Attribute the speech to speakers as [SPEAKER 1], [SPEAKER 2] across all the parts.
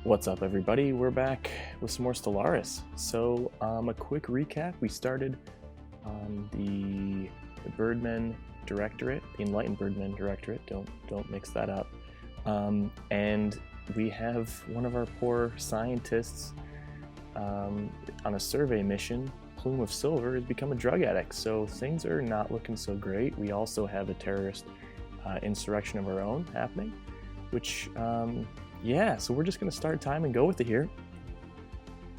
[SPEAKER 1] What's up, everybody? We're back with some more Stellaris. So, a quick recap. We started on the Birdmen Directorate, the Enlightened Birdmen Directorate. Don't mix that up. And we have one of our poor scientists on a survey mission. Plume of Silver has become a drug addict, so things are not looking so great. We also have a terrorist insurrection of our own happening, which yeah, so we're just going to start time and go with it here.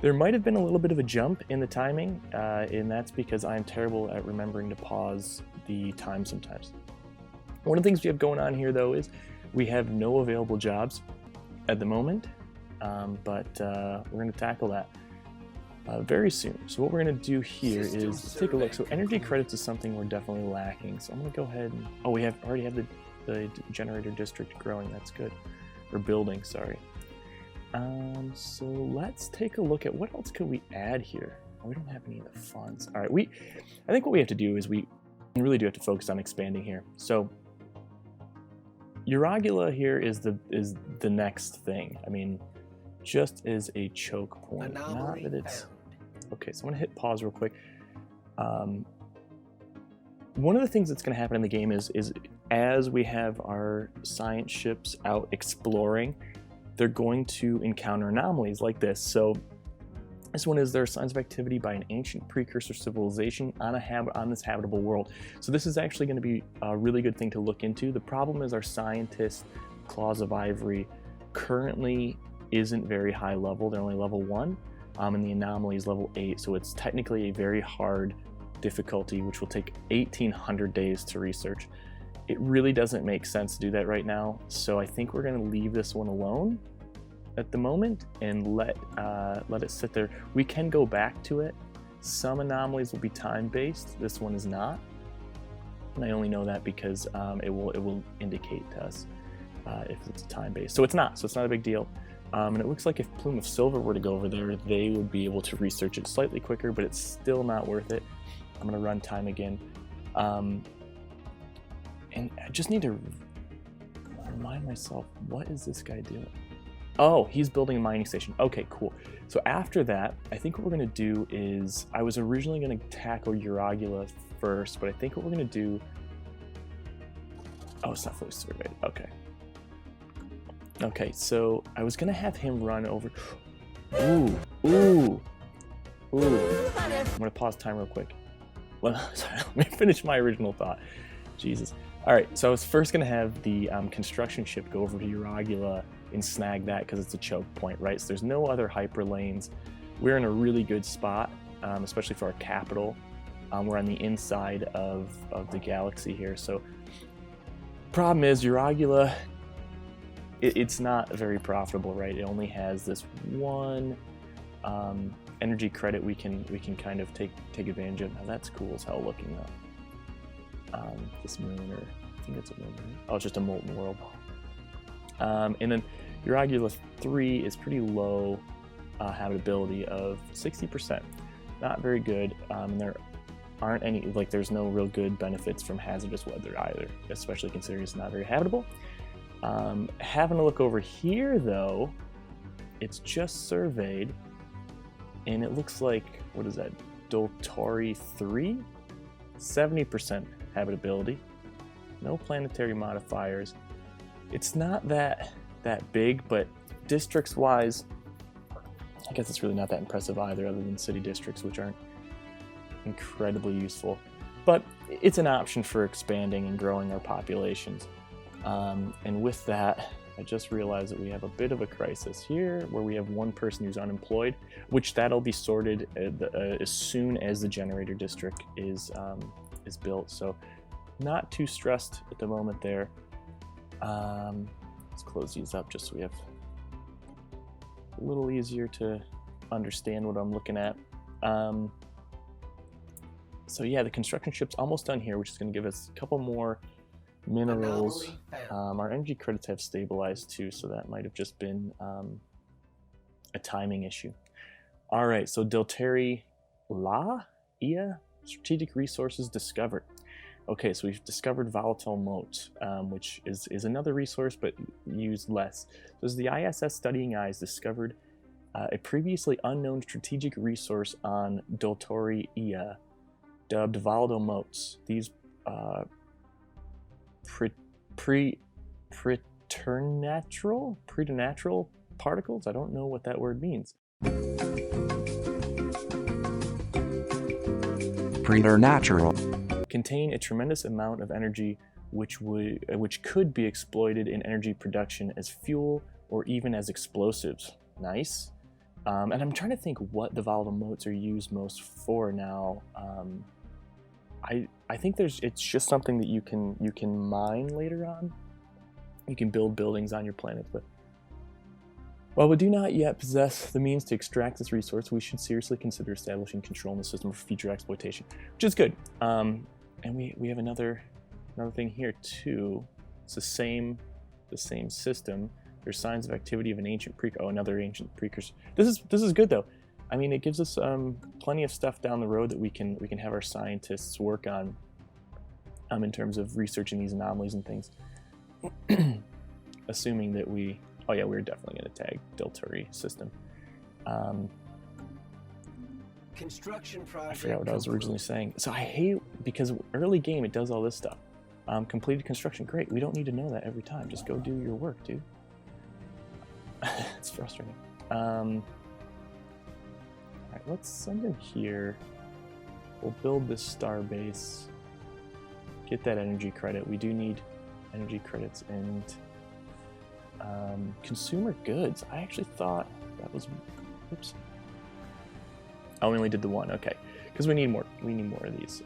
[SPEAKER 1] There might have been a little bit of a jump in the timing, and that's because I'm terrible at remembering to pause the time sometimes. One of the things we have going on here, though, is we have no available jobs at the moment, but we're going to tackle that very soon. So what we're going to do here is take a look. So energy credits is something we're definitely lacking. So I'm going to go ahead and... Oh, we already have the generator district growing. That's good. Or building, sorry. So let's take a look at what else could we add here. Oh, we don't have any of the funds. All right, I think what we have to do is we really do have to focus on expanding here. So Uragula here is the next thing. I mean, just as a choke point. Not that it's... Okay, so I'm gonna hit pause real quick. One of the things that's gonna happen in the game is as we have our science ships out exploring, they're going to encounter anomalies like this. So this one is there are signs of activity by an ancient precursor civilization on this habitable world. So this is actually going to be a really good thing to look into. The problem is our scientist Claws of Ivory currently isn't very high level. They're only level 1, and the anomaly is level 8. So it's technically a very hard difficulty, which will take 1,800 days to research. It really doesn't make sense to do that right now, so I think we're going to leave this one alone at the moment and let it sit there. We can go back to it. Some anomalies will be time-based. This one is not, and I only know that because it will indicate to us if it's time-based. So it's not a big deal. And it looks like if Plume of Silver were to go over there, they would be able to research it slightly quicker, but it's still not worth it. I'm going to run time again. And I just need to remind myself, what is this guy doing? Oh, he's building a mining station. Okay, cool. So after that, I think what we're going to do is, I was originally going to tackle Uragula first, but I think what we're going to do... Oh, it's not fully surveyed. Okay. Okay, so I was going to have him run over... Ooh. I'm going to pause time real quick. Sorry, let me finish my original thought. Jesus. All right, so I was first going to have the construction ship go over to Uragula and snag that because it's a choke point, right? So there's no other hyper lanes. We're in a really good spot, especially for our capital. We're on the inside of the galaxy here. So problem is Uragula, it's not very profitable, right? It only has this one energy credit we can kind of take advantage of. Now that's cool as hell looking though. This moon, or I think it's a moon, right? Oh, it's just a molten world. And then Uragula 3 is pretty low habitability of 60%. Not very good, and there aren't any, like there's no real good benefits from hazardous weather either, especially considering it's not very habitable. Having a look over here though, it's just surveyed, and it looks like, what is that, Doltori 3? 70% habitability, no planetary modifiers. It's not that big, but districts wise, I guess it's really not that impressive either, other than city districts, which aren't incredibly useful. But it's an option for expanding and growing our populations. And with that, I just realized that we have a bit of a crisis here where we have one person who's unemployed, which that'll be sorted as soon as the generator district is built. So not too stressed at the moment there. Let's close these up just so we have a little easier to understand what I'm looking at. So yeah, the construction ship's almost done here, which is going to give us a couple more minerals. Our energy credits have stabilized too, so that might have just been a timing issue. All right, so Delteri La Ia strategic resources discovered. Okay, so we've discovered volatile motes, which is another resource, but used less. So as the ISS Studying Eyes discovered a previously unknown strategic resource on Doltori Ia, dubbed volatile motes. These preternatural particles? I don't know what that word means.
[SPEAKER 2] Preternatural.
[SPEAKER 1] Contain a tremendous amount of energy which could be exploited in energy production as fuel or even as explosives. Nice. And I'm trying to think what the volatile motes are used most for now. I think it's just something that you can mine later on. You can build buildings on your planet with. While we do not yet possess the means to extract this resource, we should seriously consider establishing control in the system for future exploitation, which is good. And we have another thing here too. It's the same system. There's signs of activity of an ancient another ancient precursor. This is good though. I mean, it gives us plenty of stuff down the road that we can have our scientists work on in terms of researching these anomalies and things. Assuming that we're definitely going to tag Doltori system.
[SPEAKER 3] Construction project.
[SPEAKER 1] I forgot what I was originally saying. So I hate, because early game it does all this stuff. Completed construction, great. We don't need to know that every time. Just go do your work, dude. It's frustrating. Alright, let's send him here. We'll build this star base. Get that energy credit. We do need energy credits and consumer goods. I actually thought that was, oops. I only did the one, okay. Because we need more of these,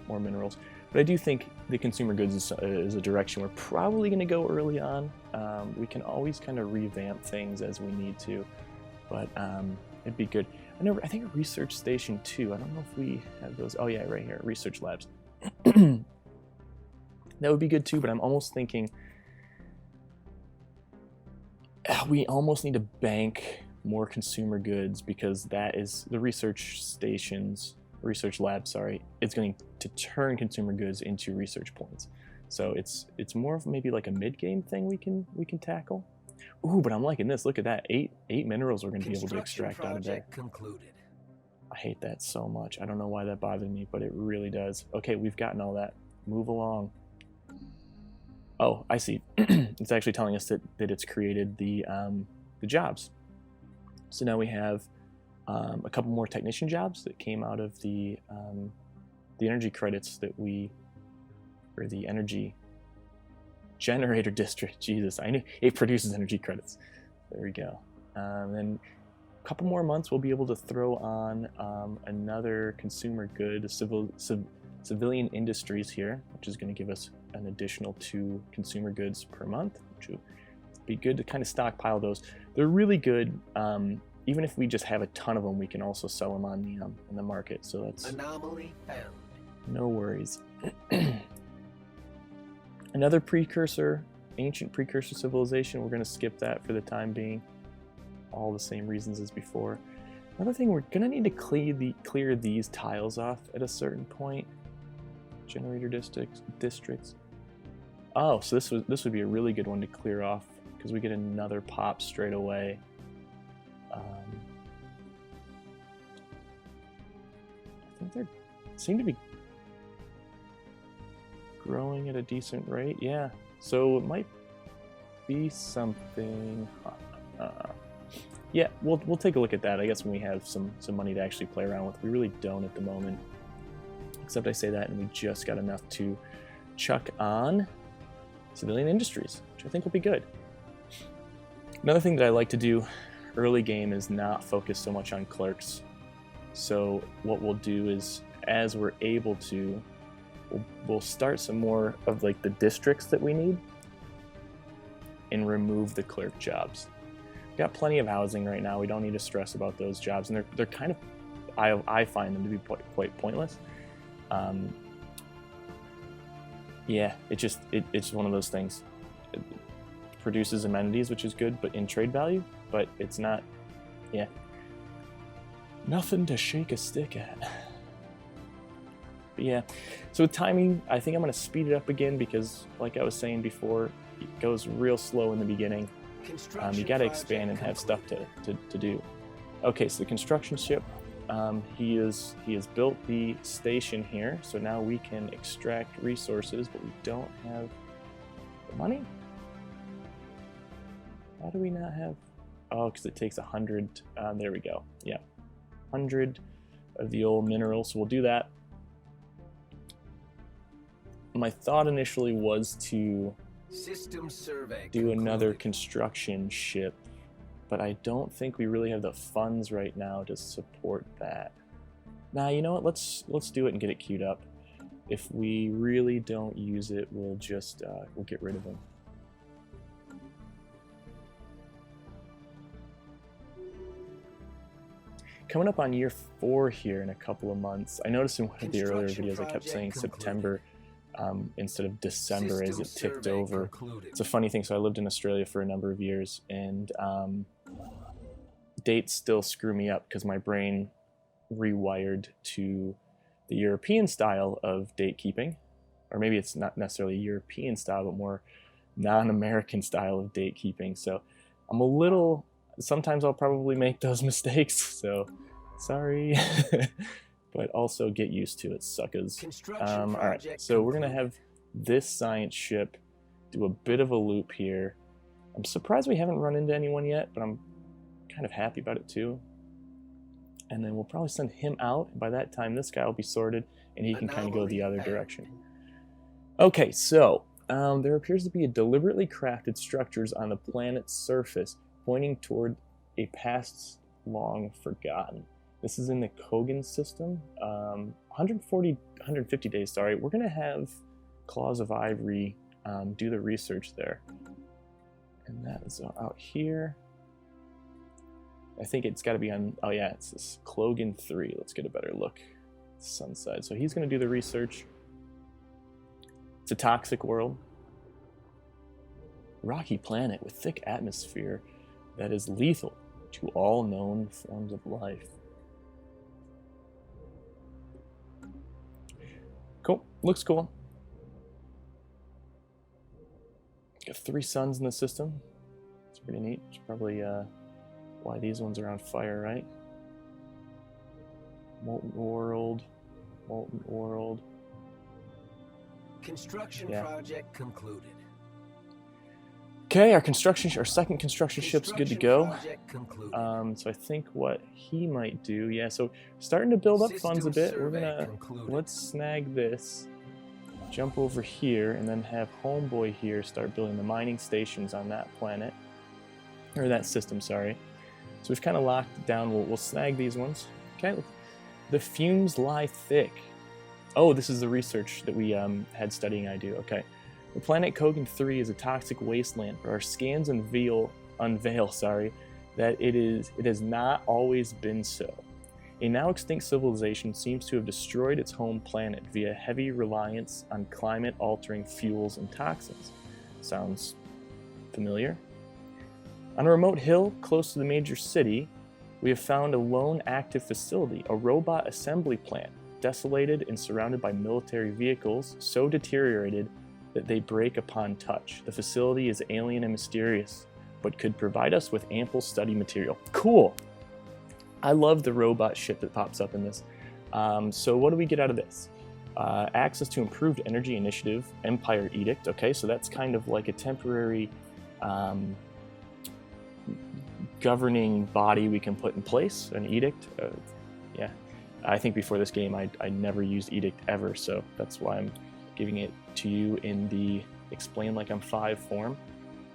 [SPEAKER 1] more minerals. But I do think the consumer goods is a direction we're probably going to go early on. We can always kind of revamp things as we need to, but it'd be good. I think a research station too. I don't know if we have those. Oh yeah, right here, research labs. That would be good too, but I'm almost thinking we almost need to bank more consumer goods, because that is the research lab, it's going to turn consumer goods into research points. So it's more of maybe like a mid-game thing we can tackle. Ooh, but I'm liking this. Look at that. Eight minerals we're going to be able to extract out of there.
[SPEAKER 3] Concluded.
[SPEAKER 1] I hate that so much. I don't know why that bothered me, but it really does. Okay, we've gotten all that. Move along. Oh, I see. It's actually telling us that it's created the jobs. So now we have a couple more technician jobs that came out of the energy credits that or the energy generator district. Jesus, I knew it produces energy credits. There we go. Then a couple more months we'll be able to throw on another consumer good, civilian industries here, which is going to give us an additional 2 consumer goods per month, which would be good to kind of stockpile those. They're really good. Even if we just have a ton of them, we can also sell them on the market. So that's
[SPEAKER 3] anomaly found.
[SPEAKER 1] No worries. Another ancient precursor civilization. We're going to skip that for the time being. All the same reasons as before. Another thing, we're going to need to clear these tiles off at a certain point. Generator districts. Oh, so this would be a really good one to clear off, because we get another pop straight away. I think they seem to be growing at a decent rate. Yeah, so it might be something. Yeah, we'll take a look at that, I guess, when we have some money to actually play around with. We really don't at the moment, except I say that and we just got enough to chuck on civilian industries, which I think will be good. Another thing that I like to do early game is not focus so much on clerks. So what we'll do is, as we're able to, we'll start some more of like the districts that we need and remove the clerk jobs. We've got plenty of housing right now. We don't need to stress about those jobs, and they're kind of, I find them to be quite pointless. Yeah, it's one of those things. It produces amenities, which is good, but in trade value, but it's not, yeah, nothing to shake a stick at. But yeah, so with timing, I think I'm going to speed it up again because, like I was saying before, it goes real slow in the beginning. You got to expand and have stuff to do. Okay, so the construction ship, he has built the station here, so now we can extract resources, but we don't have the money. Why do we not have? Oh, because it takes 100. There we go. Yeah, 100 of the old minerals. So we'll do that. My thought initially was to
[SPEAKER 3] System survey
[SPEAKER 1] do another
[SPEAKER 3] concluded.
[SPEAKER 1] construction ship, but I don't think we really have the funds right now to support that. Nah, you know what? Let's do it and get it queued up. If we really don't use it, we'll just we'll get rid of them. Coming up on year 4 here in a couple of months. I noticed in one of the earlier videos I kept saying September instead of December as it ticked over. It's a funny thing. So I lived in Australia for a number of years, and dates still screw me up because my brain rewired to the European style of date keeping, or maybe it's not necessarily European style, but more non-American style of date keeping. So I'm a little, sometimes I'll probably make those mistakes, so sorry. But also get used to it, suckers. All right, so we're gonna have this science ship do a bit of a loop here. I'm surprised we haven't run into anyone yet, but I'm kind of happy about it too. And then we'll probably send him out. By that time, this guy will be sorted, and he can kind of go the other direction. Okay, so there appears to be deliberately crafted structures on the planet's surface, pointing toward a past long forgotten. This is in the Kogan system. 150 days, sorry. We're gonna have Claws of Ivory do the research there. And that is out here. I think it's gotta be on, oh yeah, it's this Kogan 3. Let's get a better look. Sunside. So he's gonna do the research. It's a toxic world. Rocky planet with thick atmosphere that is lethal to all known forms of life. Cool, looks cool. Got 3 suns in the system. It's pretty neat. It's probably why these ones are on fire, right? Molten world, molten world.
[SPEAKER 3] Construction project concluded.
[SPEAKER 1] Okay, our second construction ship's good to go. So I think what he might do, yeah, so starting to build up funds a bit. We're gonna, let's snag this, jump over here, and then have Homeboy here start building the mining stations on that planet, or that system, sorry. So we've kind of locked it down. We'll snag these ones. Okay, the fumes lie thick. Oh, this is the research that we had studying I do, okay. The planet Kogan 3 is a toxic wasteland, but our scans unveil that it has not always been so. A now extinct civilization seems to have destroyed its home planet via heavy reliance on climate-altering fuels and toxins. Sounds familiar? On a remote hill close to the major city, we have found a lone active facility, a robot assembly plant, desolated and surrounded by military vehicles, so deteriorated that they break upon touch. The facility is alien and mysterious, but could provide us with ample study material. Cool! I love the robot ship that pops up in this. So what do we get out of this? Access to improved energy initiative, Empire Edict. Okay, so that's kind of like a temporary governing body we can put in place, an edict. Yeah, I think before this game I never used edict ever, so that's why I'm giving it to you in the Explain Like I'm 5 form.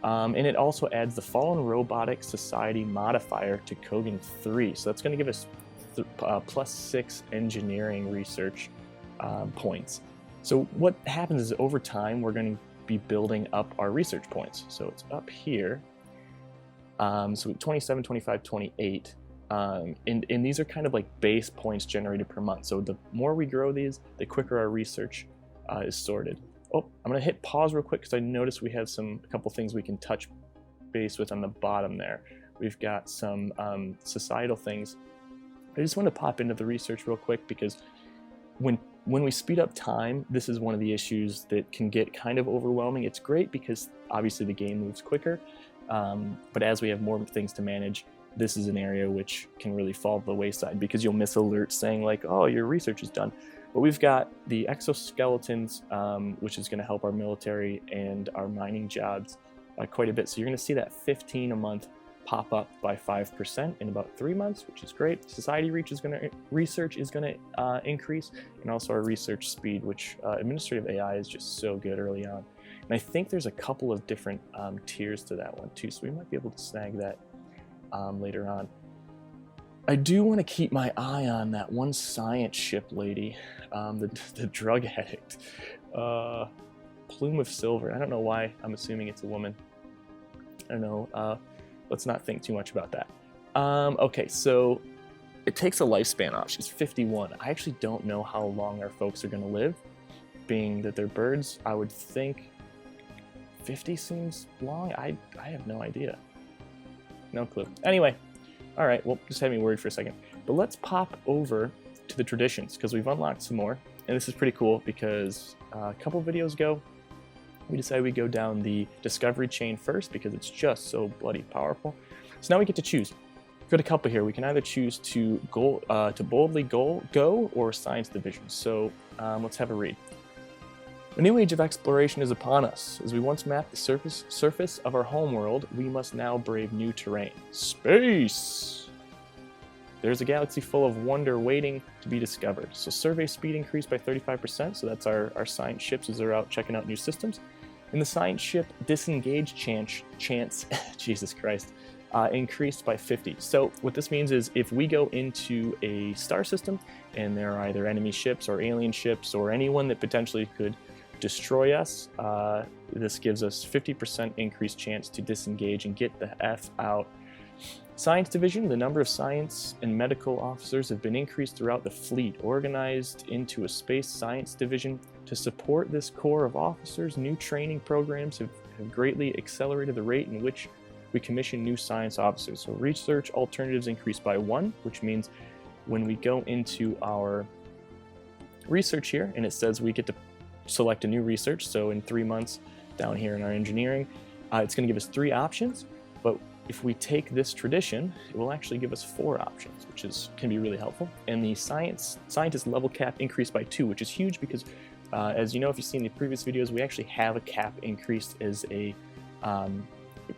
[SPEAKER 1] And it also adds the Fallen Robotic Society modifier to Kogan 3. So that's going to give us +6 engineering research points. So what happens is over time we're going to be building up our research points. So it's up here. So 27, 25, 28. And these are kind of like base points generated per month. So the more we grow these, the quicker our research is sorted. Oh, I'm gonna hit pause real quick because I noticed we have a couple things we can touch base with on the bottom there. We've got some societal things. I just want to pop into the research real quick because when when we speed up time, this is one of the issues that can get kind of overwhelming. It's great because obviously the game moves quicker, but as we have more things to manage, this is an area which can really fall to the wayside because you'll miss alerts saying like, oh, your research is done. But we've got the exoskeletons, which is going to help our military and our mining jobs quite a bit. So you're going to see that 15 a month pop up by 5% in about 3 months, which is great. Society research is going to increase, and also our research speed, which administrative AI is just so good early on. And I think there's a couple of different tiers to that one too, so we might be able to snag that later on. I do want to keep my eye on that one science ship lady, the drug addict, Plume of Silver. I don't know why I'm assuming it's a woman. I don't know. Let's not think too much about that. Okay, so it takes a lifespan off. She's 51. I actually don't know how long our folks are going to live, being that they're birds. I would think 50 seems long. I have no idea. No clue. Anyway, all right, well, just had me worried for a second. But let's pop over to the traditions because we've unlocked some more. And this is pretty cool because a couple videos ago, we decided we'd go down the discovery chain first because it's just so bloody powerful. So now we get to choose. We've got a couple here. We can either choose to boldly go or science division. So let's have a read. A new age of exploration is upon us. As we once mapped the surface of our homeworld, we must now brave new terrain. Space! There's a galaxy full of wonder waiting to be discovered. So survey speed increased by 35%, so that's our science ships as they're out checking out new systems. And the science ship disengage chance Jesus Christ, increased by 50. So what this means is if we go into a star system and there are either enemy ships or alien ships or anyone that potentially could destroy us, this gives us 50% increased chance to disengage and get the F out. Science Division, the number of science and medical officers have been increased throughout the fleet, organized into a space science division. To support this core of officers, new training programs have greatly accelerated the rate in which we commission new science officers. So research alternatives increased by 1, which means when we go into our research here, and it says we get to select a new research, so in 3 months down here in our engineering, it's going to give us 3 options, but if we take this tradition, it will actually give us 4 options, which can be really helpful. And the scientist level cap increased by 2, which is huge because, as you know, if you've seen the previous videos, we actually have a cap increased as a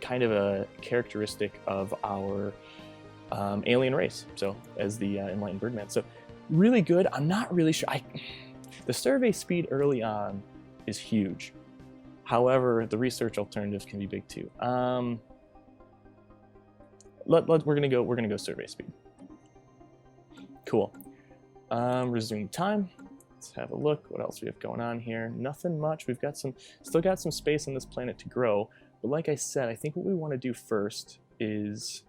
[SPEAKER 1] kind of a characteristic of our alien race. So as the enlightened birdman, so really good. I'm not really sure. The survey speed early on is huge. However, the research alternatives can be big too. We're gonna go survey speed. Cool. Resume time. Let's have a look. What else we have going on here? Nothing much. We've got still got some space on this planet to grow. But like I said, I think what we want to do first is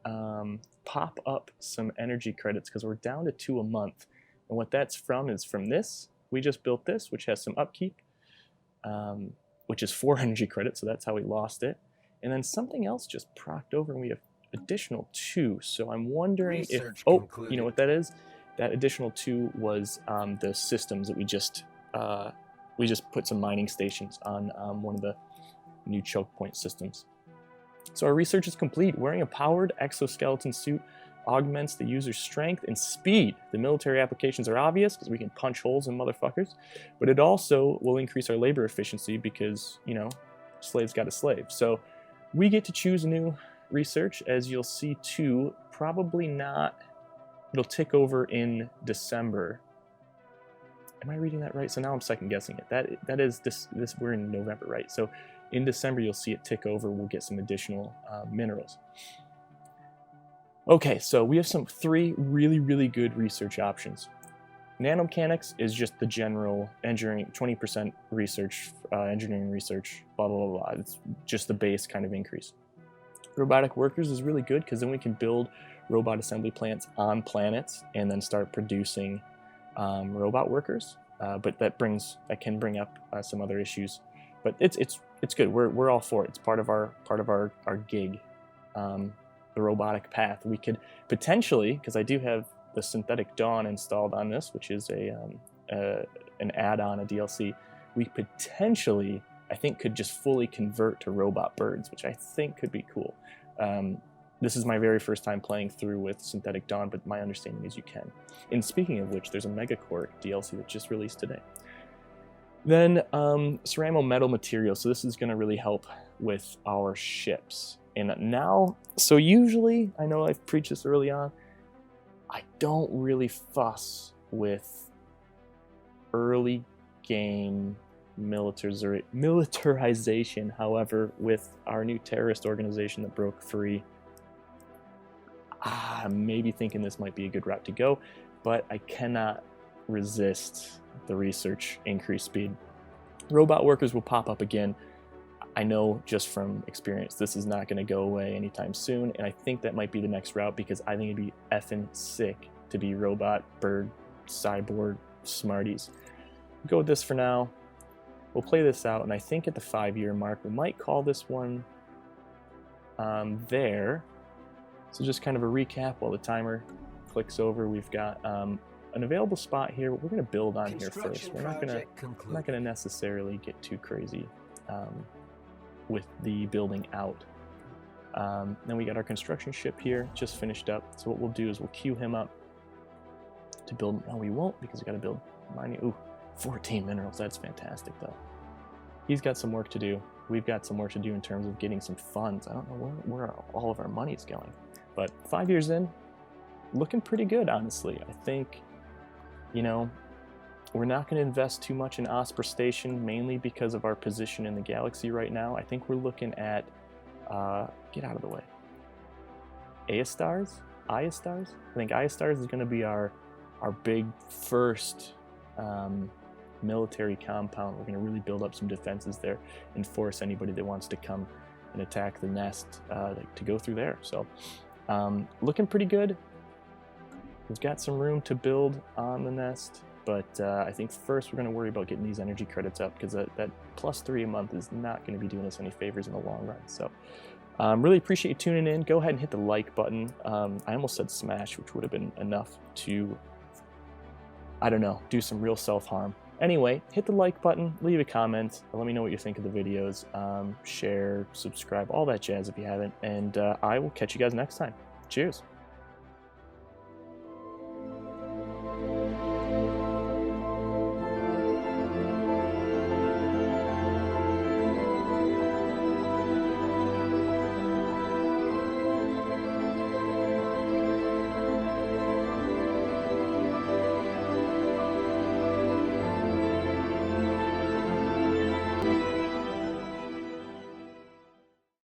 [SPEAKER 1] pop up some energy credits because we're down to 2 a month. And what that's from is from this. We just built this, which has some upkeep, which is 4 energy credits. So that's how we lost it. And then something else just procced over and we have additional 2. So I'm wondering
[SPEAKER 3] Research
[SPEAKER 1] if,
[SPEAKER 3] concluded.
[SPEAKER 1] you know what that is? That additional 2 was the systems that we just put some mining stations on one of the new choke point systems. So our research is complete. Wearing a powered exoskeleton suit augments the user's strength and speed. The military applications are obvious because we can punch holes in motherfuckers, but it also will increase our labor efficiency because, you know, slaves got a slave. So we get to choose a new research, as you'll see too. Probably not. It'll tick over in December. Am I reading that right? So now I'm second guessing it. That is this. We're in November, right? So in December you'll see it tick over. We'll get some additional minerals. Okay, so we have 3 really good research options. Nanomechanics is just the general engineering, 20% research, engineering research, blah, blah, blah, blah. It's just the base kind of increase. Robotic workers is really good because then we can build robot assembly plants on planets and then start producing robot workers. But that can bring up some other issues. But it's good. We're all for it. It's part of our gig. The robotic path. We could potentially, because I do have the Synthetic Dawn installed on this, which is an add-on, a DLC, we potentially, I think, could just fully convert to robot birds, which I think could be cool. This is my very first time playing through with Synthetic Dawn, but my understanding is you can. And speaking of which, there's a Megacore DLC that just released today. Then Ceramo Metal Material. So this is going to really help with our ships. And now, so usually, I know I've preached this early on, I don't really fuss with early game militarization. However, with our new terrorist organization that broke free, I'm maybe thinking this might be a good route to go, but I cannot resist the research increase speed. Robot workers will pop up again. I know just from experience this is not going to go away anytime soon, and I think that might be the next route because I think it'd be effing sick to be robot, bird, cyborg, smarties. Go with this for now. We'll play this out, and I think at the 5-year mark we might call this one there. So just kind of a recap while the timer clicks over. We've got an available spot here, but we're going to build on here first. We're not going to necessarily get too crazy with the building out. Then we got our construction ship here, just finished up. So what we'll do is we'll queue him up to build. No, we won't because we got to build mining. Ooh, 14 minerals. That's fantastic, though. He's got some work to do. We've got some work to do in terms of getting some funds. I don't know where all of our money's going. But 5 years in, looking pretty good, honestly. I think, you know, we're not going to invest too much in Osprey Station, mainly because of our position in the galaxy right now. I think we're looking at, get out of the way, Iastars? I think Iastars is going to be our big first military compound. We're going to really build up some defenses there and force anybody that wants to come and attack the nest to go through there. So looking pretty good. We've got some room to build on the nest, but I think first we're going to worry about getting these energy credits up because that +3 a month is not going to be doing us any favors in the long run. So really appreciate you tuning in. Go ahead and hit the like button. I almost said smash, which would have been enough to, I don't know, do some real self-harm. Anyway, hit the like button, leave a comment, let me know what you think of the videos, share, subscribe, all that jazz if you haven't, and I will catch you guys next time. Cheers.